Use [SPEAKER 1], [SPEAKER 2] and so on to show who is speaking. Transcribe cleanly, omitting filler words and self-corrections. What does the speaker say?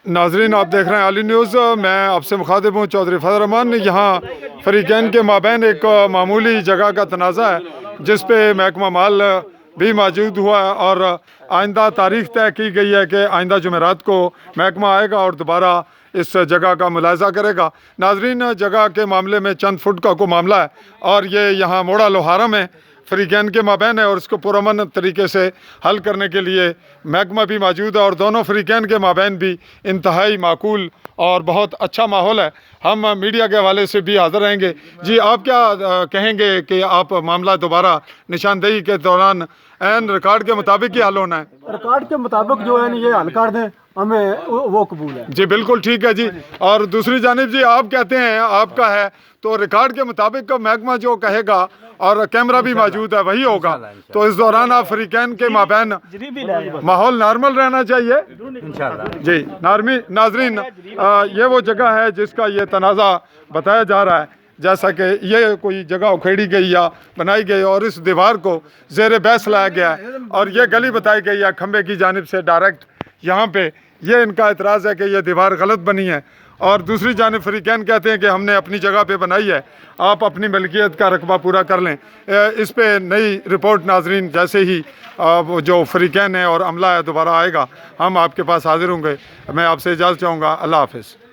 [SPEAKER 1] नाजरीन, आप देख रहे हैं आली न्यूज़। मैं आपसे मुखातिब हूँ चौधरी फजल रहमान। यहाँ फरीकैन के माबैन एक मामूली जगह का तनाज़ा है जिस पे महकमा माल भी मौजूद हुआ है और आइंदा तारीख तय की गई है कि आइंदा जुमेरात को महकमा आएगा और दोबारा इस जगह का मुलाहिज़ा करेगा। नाजरीन, जगह के मामले में चंद फुट का को मामला है और ये यहाँ मोड़ा लोहारम है, फरीकैन के माबैन है और इसको पुरअमन तरीके से हल करने के लिए महकमा भी मौजूद है और दोनों फरीकैन के माबैन भी इंतहाई माकूल और बहुत अच्छा माहौल है। हम मीडिया के हवाले से भी हाज़िर रहेंगे। जी, आप क्या कहेंगे कि आप मामला दोबारा निशानदेही के दौरान एन रिकॉर्ड के मुताबिक ही हल होना है?
[SPEAKER 2] रिकॉर्ड के मुताबिक जो है ये हल कर दें, हमें वो कबूल है।
[SPEAKER 1] जी बिल्कुल ठीक है जी। और दूसरी जानिब जी, आप कहते हैं आपका है तो रिकॉर्ड के मुताबिक महकमा जो कहेगा और कैमरा भी मौजूद है वही होगा, तो इस दौरान आप फरीकैन के माबैन माहौल नॉर्मल रहना चाहिए जी। नाजरीन, ये वो जगह है जिसका ये तनाज़ा बताया जा रहा है, जैसा कि ये कोई जगह उखेड़ी गई या बनाई गई और इस दीवार को ज़ेर बहस लाया गया है और ये गली बताई गई है खंबे की जानिब से डायरेक्ट। यहाँ पे ये इनका एतराज़ है कि ये दीवार गलत बनी है और दूसरी जानिब फरीकैन कहते हैं कि हमने अपनी जगह पे बनाई है, आप अपनी मिल्कियत का रकबा पूरा कर लें। इस पे नई रिपोर्ट नाजरीन जैसे ही वो जो फरीकैन है और अमला है दोबारा आएगा, हम आपके पास हाजिर होंगे। मैं आपसे इजाज़त चाहूँगा। अल्लाह हाफ़िज़।